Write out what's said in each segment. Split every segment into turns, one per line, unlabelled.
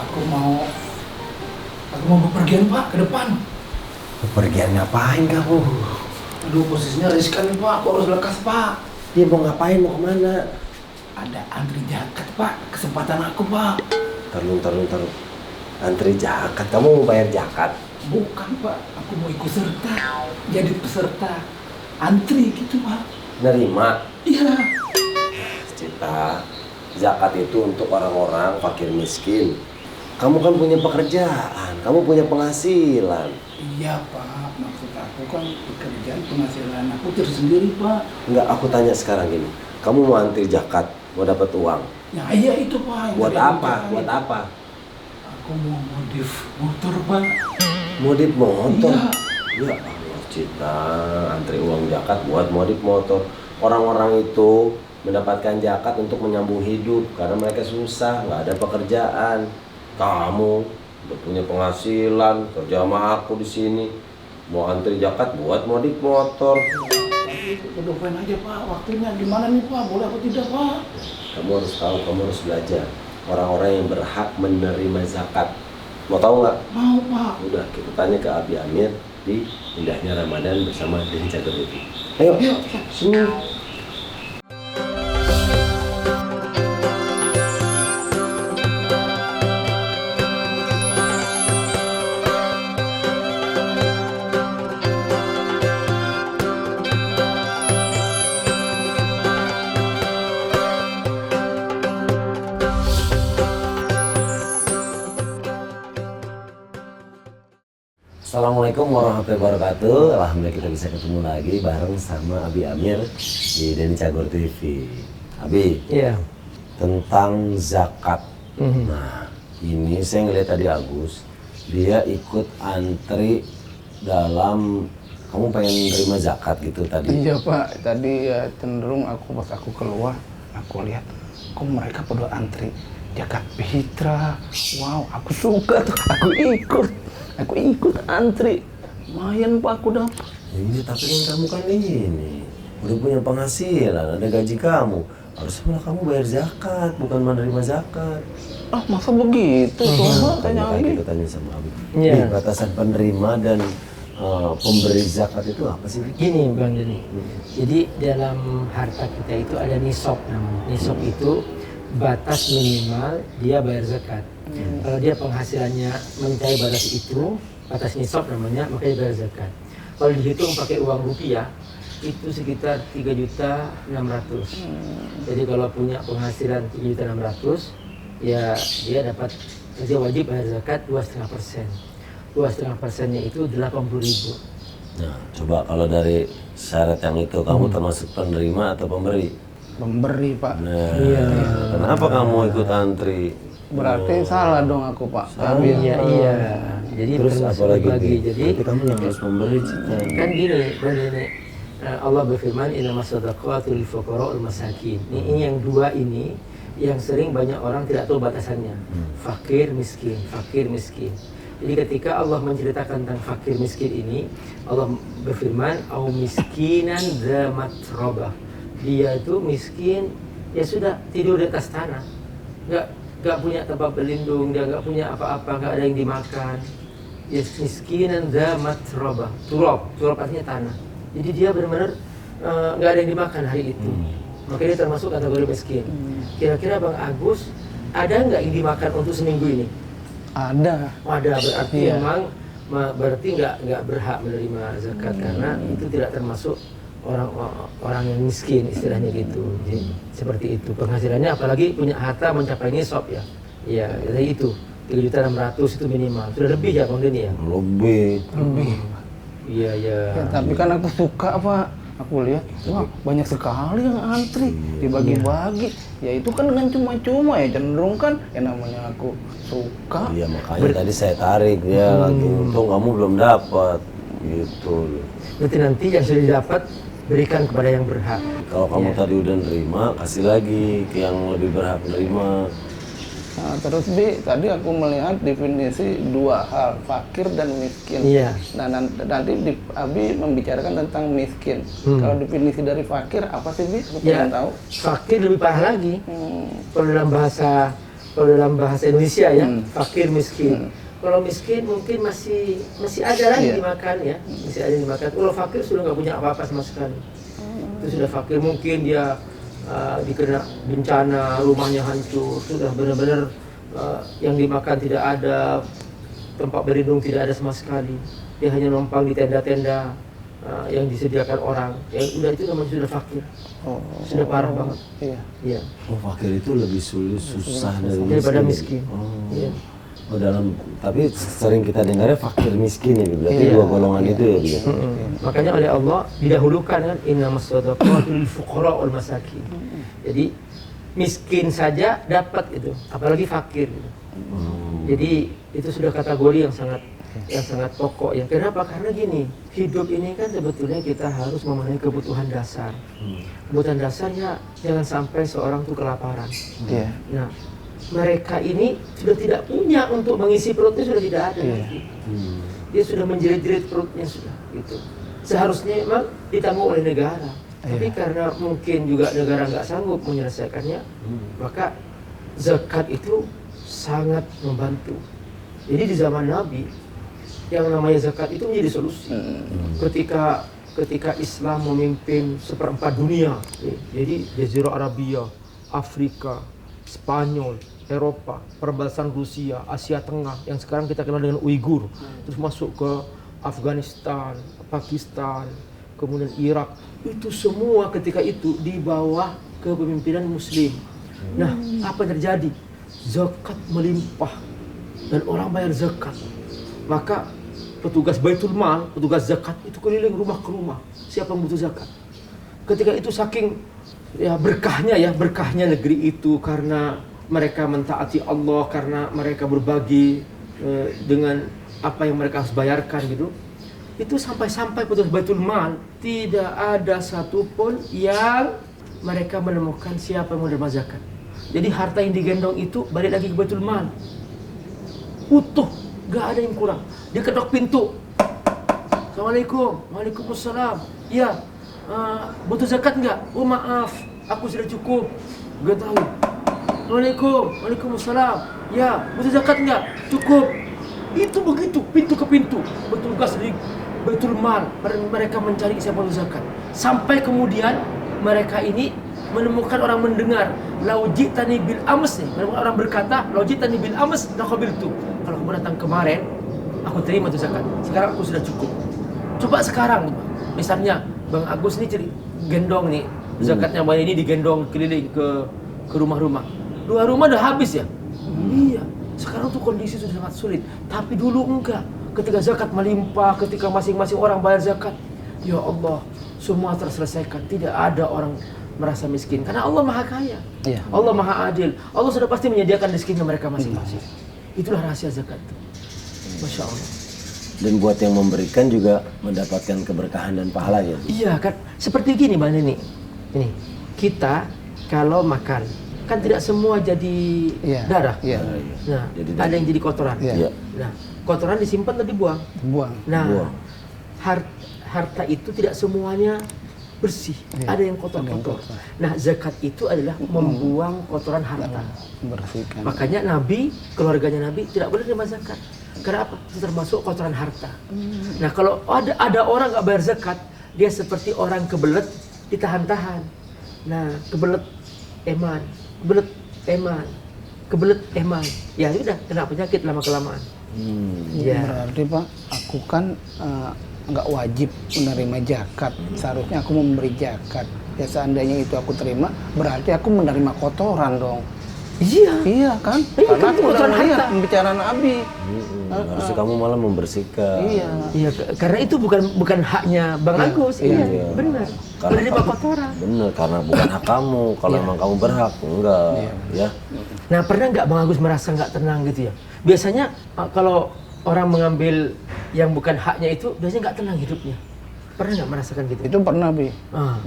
Aku mau bepergian Pak ke depan.
Bepergian ngapain kamu?
Aduh, posisinya riskan nih Pak, aku harus lekas Pak.
Dia mau ngapain, mau kemana?
Ada antri jaket Pak, kesempatan aku Pak.
Taruh. Antri jaket, kamu mau bayar jaket?
Bukan Pak, aku mau ikut serta, jadi peserta antri gitu Pak.
Nerima?
Iya.
Cita, zakat itu untuk orang-orang fakir miskin. Kamu kan punya pekerjaan, kamu punya penghasilan.
Iya Pak, maksud aku kan pekerjaan penghasilan aku tersendiri Pak.
Enggak, aku tanya sekarang gini. Kamu mau antri zakat, mau dapat uang.
Ya iya itu Pak.
Buat apa? Buat apa?
Aku mau modif motor Pak.
Modif motor?
Iya.
Ya Allah, Cita, antri uang zakat buat modif motor. Orang-orang itu mendapatkan zakat untuk menyambung hidup karena mereka susah, nggak ada pekerjaan. Kamu udah punya penghasilan, kerja sama aku di sini, mau antri zakat buat modif motor.
Udah pengen aja Pak, waktunya gimana nih Pak? Boleh apa tidak Pak?
Kamu harus tahu, kamu harus belajar. Orang-orang yang berhak menerima zakat. Mau tahu nggak?
Mau Pak.
Udah, kita tanya ke Abi Amir di Indahnya Ramadan bersama Denny Catur TV. Ayo, sini. Assalamualaikum warahmatullahi wabarakatuh. Alhamdulillah kita bisa ketemu lagi bareng sama Abi Amir di Denny Catur TV. Abi,
Iya.
tentang zakat. Nah, ini saya ngeliat tadi Agus, dia ikut antri dalam, kamu pengen terima zakat gitu tadi.
Iya Pak, tadi ya cenderung pas aku keluar, aku lihat kok mereka pada antri zakat fitrah. Wow, aku suka tuh, aku ikut antri. Lumayan Pak, aku dapat.
Ini tapi kan kamu kan ini udah punya penghasilan, ada gaji kamu. Harusnya malah kamu bayar zakat, bukan menerima zakat.
Ah, masa begitu? Coba tanya lagi.
Kita tanya sama Abi.
Iya.
Nih, batasan penerima dan pemberi zakat itu apa sih?
Gini Bang Deni, jadi dalam harta kita itu ada nisab namanya. Nisab itu batas minimal dia bayar zakat. Kalau dia penghasilannya mencapai batas itu, batas nisab namanya, maka dia bayar zakat. Kalau dihitung pakai uang rupiah, itu sekitar 3.600.000. Jadi kalau punya penghasilan 3.600.000, ya dia wajib bayar zakat 2,5%. 2,5%-nya itu 80.000.
Nah, coba kalau dari syarat yang itu kamu termasuk penerima atau pemberi?
Pemberi Pak.
Nah,
Iya.
kenapa kamu ikut antri?
Berarti salah dong aku Pak. Tapi
Iya. Jadi
Terus
termasuk
apa lagi?
bagi. Jadi
Berarti kamu yang harus memberi, Cita.
kan gini, Bang Deni, Allah berfirman innamas shadaqatu lil fuqara wal masakin. Ini yang dua ini yang sering banyak orang tidak tahu batasannya. Fakir miskin, fakir miskin. Jadi ketika Allah menceritakan tentang fakir miskin ini, Allah berfirman au miskinan dza matrabah. Dia itu miskin, ya sudah tidur di atas tanah. Nggak punya tempat berlindung, dia nggak punya apa-apa, nggak ada yang dimakan. Ya miskinan dza matrabah. Turab artinya tanah. Jadi dia benar-benar nggak ada yang dimakan hari itu. Maka dia termasuk kategori miskin. Kira-kira Bang Agus, ada nggak yang dimakan untuk seminggu ini?
ada.
Ada, berarti
Iya.
memang berarti nggak berhak menerima zakat karena itu tidak termasuk orang yang miskin istilahnya gitu. Jadi, seperti itu penghasilannya, apalagi punya harta mencapai nisab ya. Ya, dari itu 3.600.000 itu minimal. Sudah lebih ya Bang Deni ya?
Lebih.
Iya ya.
Ya, tapi kan aku suka Pak. Aku lihat, wah banyak sekali yang antri, dibagi-bagi. Ya itu kan dengan cuma-cuma ya, cenderung kan yang namanya aku suka.
Iya, makanya tadi saya tarik ya, lagi untung kamu belum dapat gitu.
Berarti nanti yang sudah didapat berikan kepada yang berhak.
Kalau kamu
Iya.
tadi udah nerima, kasih lagi ke yang lebih berhak menerima.
Nah, terus Bi, tadi aku melihat definisi dua hal, fakir dan miskin.
Iya.
Nah, nanti Abi membicarakan tentang miskin. Kalau definisi dari fakir apa sih Bi? Aku
Ya,
pengen tahu.
fakir lebih parah lagi. Kalau dalam bahasa kalau dalam bahasa Indonesia ya, fakir miskin. Kalau miskin mungkin masih ada lagi dimakan ya, masih ada yang dimakan. Kalau fakir sudah nggak punya apa-apa sama sekali. Itu sudah fakir, mungkin dia dikena bencana, rumahnya hancur, sudah benar-benar yang dimakan tidak ada, tempat berlindung tidak ada sama sekali. Dia hanya numpang di tenda-tenda yang disediakan orang. Yang udah itu namanya sudah fakir. Sudah parah banget. Iya.
Oh, fakir itu lebih susah
daripada miskin. Iya.
Oh, tapi sering kita dengarnya fakir miskin ya, berarti dua golongan itu ya dia.
Makanya oleh Allah didahulukan kan innamas shadaqatu lil fuqara wal masakin. Jadi miskin saja dapat itu, apalagi fakir gitu. Jadi itu sudah kategori yang sangat pokok ya. Kenapa? Karena gini, hidup ini kan sebetulnya kita harus memenuhi kebutuhan dasar. Kebutuhan dasarnya jangan sampai seorang tuh kelaparan. Nah, mereka ini sudah tidak punya untuk mengisi perutnya, sudah tidak ada lagi. Dia sudah menjerit-jerit perutnya sudah gitu. Seharusnya memang ditanggung oleh negara. Tapi karena mungkin juga negara nggak sanggup menyelesaikannya, maka zakat itu sangat membantu. Jadi di zaman Nabi, yang namanya zakat itu menjadi solusi. Ketika Islam memimpin seperempat dunia, jadi Jazirah Arabia, Afrika, Spanyol, Eropa, perbatasan Rusia, Asia Tengah, yang sekarang kita kenal dengan Uighur, terus masuk ke Afghanistan, Pakistan, kemudian Irak, itu semua ketika itu di bawah kepemimpinan Muslim. Nah, apa yang terjadi? Zakat melimpah dan orang bayar zakat. Maka petugas Baitul Mal, petugas zakat itu keliling rumah ke rumah, siapa yang butuh zakat. Ketika itu saking berkahnya negeri itu karena mereka mentaati Allah, karena mereka berbagi dengan apa yang mereka harus bayarkan gitu. Itu sampai petugas Baitul Mal tidak ada satupun yang mereka menemukan siapa yang menerima zakat. Jadi harta yang digendong itu balik lagi ke Baitul Mal, utuh, gak ada yang kurang. Dia ketok pintu, Assalamualaikum, Waalaikumsalam. Ya, butuh zakat nggak? Oh maaf, aku sudah cukup. Gak tahu. Assalamualaikum, Waalaikumsalam. Ya, butuh zakat nggak? Cukup. Itu begitu, pintu ke pintu. Petugas di Baitul Mal, mereka mencari siapa yang zakat. Sampai kemudian mereka ini menemukan orang mendengar. Laujitani bil ams nih. Menemukan orang berkata, laujitani bil ams laqabiltu. Kalau kamu datang kemarin, aku terima tuh zakat. Sekarang aku sudah cukup. Coba sekarang, misalnya Bang Agus ini gendong nih zakatnya, banyak ini digendong keliling ke rumah-rumah. 2 rumah udah habis ya? Iya. Sekarang tuh kondisi sudah sangat sulit. Tapi dulu enggak. Ketika zakat melimpah, ketika masing-masing orang bayar zakat, ya Allah, semua terselesaikan. Tidak ada orang merasa miskin. Karena Allah Maha Kaya. Allah Maha Adil. Allah sudah pasti menyediakan rezekinya mereka masing-masing. Itulah rahasia zakat. Masya Allah.
Dan buat yang memberikan juga mendapatkan keberkahan dan pahala ya.
Iya kan. Seperti gini Mbak Neni. Ini, kita kalau makan, kan tidak semua jadi darah. Nah,
Jadi
ada yang jadi kotoran. Nah, kotoran disimpan atau dibuang? Nah, harta itu tidak semuanya bersih. Ada yang kotor-kotor. Nah, zakat itu adalah membuang kotoran harta.
Membersihkan.
Makanya Nabi, keluarganya Nabi tidak boleh terima zakat. Karena apa? Itu termasuk kotoran harta. Nah, kalau ada orang nggak bayar zakat, dia seperti orang kebelet ditahan-tahan. Nah, kebelet eman. Ya sudah, kena penyakit lama-kelamaan.
Berarti Pak, aku kan nggak wajib menerima zakat. Seharusnya aku memberi zakat. Ya seandainya itu aku terima, berarti aku menerima kotoran dong. Iya kan? Karena aku udah melihat pembicaraan Nabi.
Harusnya kamu malah membersihkan.
Iya, karena itu bukan haknya Bang Agus. Iya, benar. Menerima kotoran.
Benar, karena bukan hak kamu. Kalau emang kamu berhak, enggak. Ya.
Nah, pernah nggak Bang Agus merasa nggak tenang gitu ya? Biasanya kalau orang mengambil yang bukan haknya itu, biasanya nggak tenang hidupnya. Pernah nggak merasakan gitu?
Itu pernah, Bi.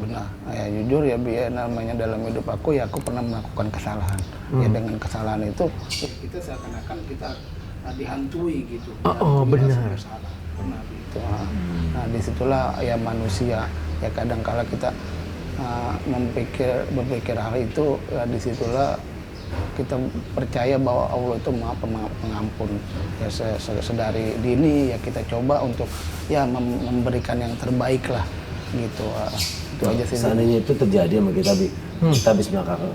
Benar. Ya jujur ya, Bi, ya, namanya dalam hidup aku ya aku pernah melakukan kesalahan. Ya dengan kesalahan itu ya, kita seakan-akan kita dihantui gitu.
Benar.
Pernah gitu. Nah, disitulah ya manusia ya kadang-kala kita berpikir hal itu ya disitulah kita percaya bahwa Allah itu Maha Pengampun. Ya sedari dini ya kita coba untuk ya memberikan yang terbaik lah gitu. Itu aja sih.
Seandainya itu terjadi sama kita, kita habis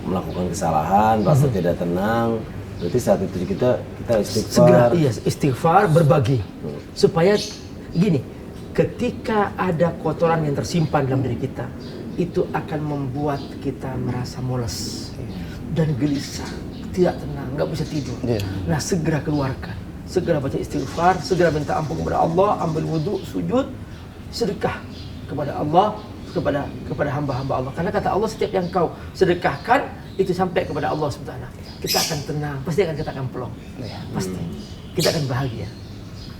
melakukan kesalahan, rasa tidak tenang, berarti saat itu kita istighfar.
Segera istighfar, berbagi. Supaya gini, ketika ada kotoran yang tersimpan dalam diri kita, itu akan membuat kita merasa malas dan gelisah, tidak tenang, nggak bisa tidur. Nah, segera keluarkan, segera baca istighfar, segera minta ampun kepada Allah, ambil wudhu, sujud, sedekah kepada Allah, kepada hamba-hamba Allah. Karena kata Allah, setiap yang kau sedekahkan itu sampai kepada Allah SWT. Kita akan tenang, pasti kita akan plong, pasti kita akan bahagia.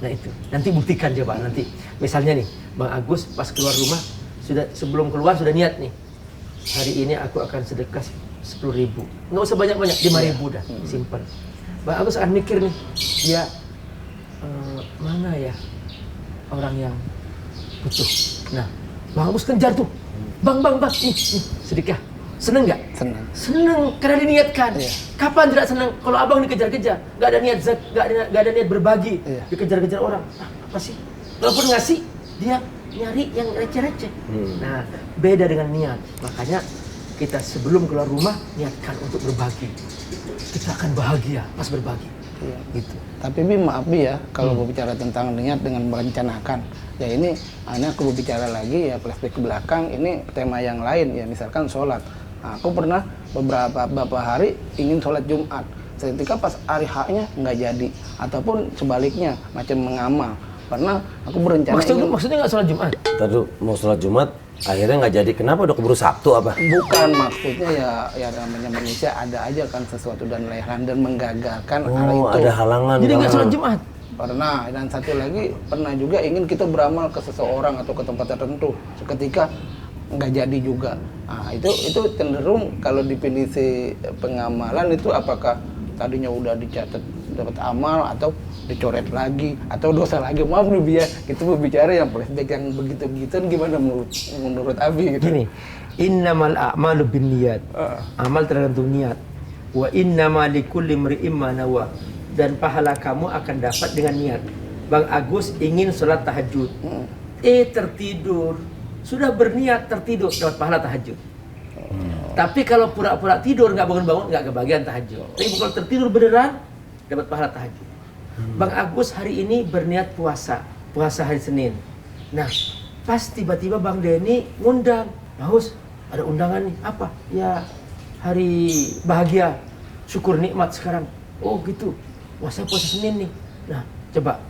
Nah itu, nanti buktikan coba nanti. Misalnya nih, Bang Agus pas keluar rumah, sebelum keluar sudah niat nih, hari ini aku akan sedekah 10.000, nggak usah banyak-banyak, 5.000 dah, simpan. Bang Agus akan mikir nih, dia mana ya orang yang butuh. Nah, Bang Agus kejar tuh, bang, nih, sedekah. Seneng nggak? Seneng karena diniatkan. Kapan tidak seneng? Kalau abang dikejar-kejar, nggak ada niat nggak ada niat berbagi, dikejar-kejar orang. Apa sih? Walaupun ngasih, dia nyari yang receh-receh. Nah, beda dengan niat. Makanya kita sebelum keluar rumah niatkan untuk berbagi. Kita akan bahagia pas berbagi. Gitu.
Tapi maaf ya, kalau berbicara tentang niat dengan merencanakan, ya ini aku berbicara lagi ya flashback ke belakang, ini tema yang lain ya, misalkan sholat. Nah, aku pernah beberapa hari ingin sholat Jumat, ketika pas hari H-nya nggak jadi, ataupun sebaliknya macam mengamal. Pernah aku berencana
maksudnya nggak sholat Jumat?
Tadi mau sholat Jumat, akhirnya nggak jadi. Kenapa? Udah keburu Sabtu apa?
Bukan, maksudnya ya namanya manusia ada aja kan sesuatu dan lain dan menggagalkan hal itu.
Ada halangan.
Jadi nggak sholat Jumat?
Pernah, dan satu lagi pernah juga ingin kita beramal ke seseorang atau ke tempat tertentu, seketika nggak jadi juga. Nah, itu cenderung kalau definisi pengamalan itu apakah tadinya udah dicatat dapat amal atau dicoret lagi atau dosa lagi. Maaf nih ya, kita berbicara yang flashback yang begitu-begitu gimana menurut Abi gitu.
Gini, innamal a'malu binniyat. Amal tergantung niat. Wa innama likulli imri'in ma nawa. Dan pahala kamu akan dapat dengan niat. Bang Agus ingin sholat tahajud. Tertidur. Sudah berniat tertidur, dapat pahala tahajud. Tapi kalau pura-pura tidur, nggak bangun-bangun, nggak kebagian tahajud. Tapi kalau tertidur beneran, dapat pahala tahajud. Bang Agus hari ini berniat puasa hari Senin. Nah, pas tiba-tiba Bang Denny ngundang, Bagus, ada undangan nih, apa? Ya, hari bahagia, syukur nikmat sekarang. Oh gitu, puasa Senin nih. Nah, coba,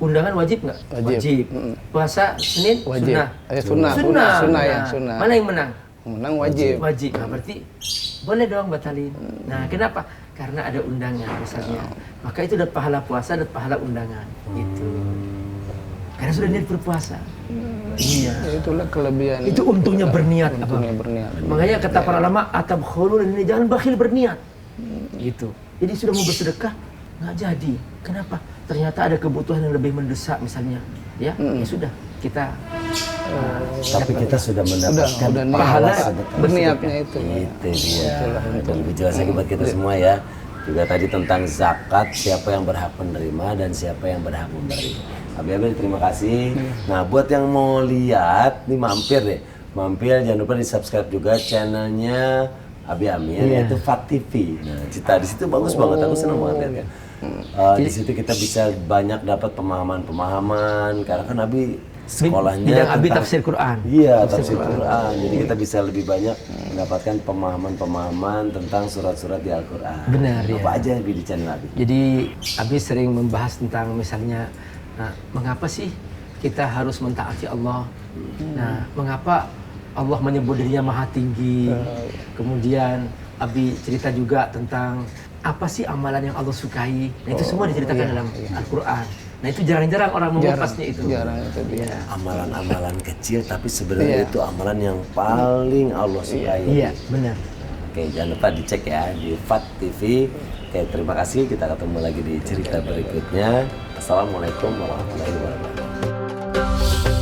undangan wajib nggak? Wajib. Puasa Senin?
Wajib.
Sunnah.
Sunnah.
Mana yang menang?
Menang wajib.
Nah, berarti boleh dong batalin. Nah, kenapa? Karena ada undangan misalnya. Maka itu dapat pahala puasa dan pahala undangan. Gitu. Karena sudah niat berpuasa. Iya.
Itulah kelebihan.
Itu untungnya berniat.
Berniat.
Makanya kata para ulama, atabkhulun ini jangan bakhil berniat. Gitu. Jadi sudah mau bersedekah nggak jadi. Kenapa? Ternyata ada kebutuhan yang lebih mendesak misalnya. Ya sudah kita.
Tapi kita sudah mendapatkan
pahala berniatnya itu.
Itu dia. Dan lebih jelas lagi buat kita semua ya. Juga tadi tentang zakat, siapa yang berhak menerima dan siapa yang berhak memberi. Abi terima kasih. Nah, buat yang mau lihat, nih mampir deh. Mampir, jangan lupa di subscribe juga channelnya Abi Amir, yaitu Fat TV. Nah, cerita di situ bagus banget, aku senang banget lihatnya. Di situ kita bisa banyak dapat pemahaman-pemahaman, karena kan Abi sekolahnya
bidang Abi tafsir Quran.
Iya, tafsir Quran. Jadi kita bisa lebih banyak mendapatkan pemahaman-pemahaman tentang surat-surat di Al-Quran.
Benar,
apa aja yang di channel Abi?
Jadi Abi sering membahas tentang misalnya, mengapa sih kita harus mentaati Allah? Nah, mengapa Allah menyebut dirinya Maha Tinggi? Kemudian Abi cerita juga tentang apa sih amalan yang Allah sukai? Nah, itu semua diceritakan dalam Al-Quran. Nah, itu jarang-jarang orang mengupasnya itu.
Jarang itu.
Amalan-amalan kecil tapi sebenarnya itu amalan yang paling Allah sukai.
Iya, benar.
Oke, jangan lupa dicek ya di Fat TV. Oke, terima kasih. Kita ketemu lagi di cerita berikutnya. Assalamualaikum warahmatullahi wabarakatuh.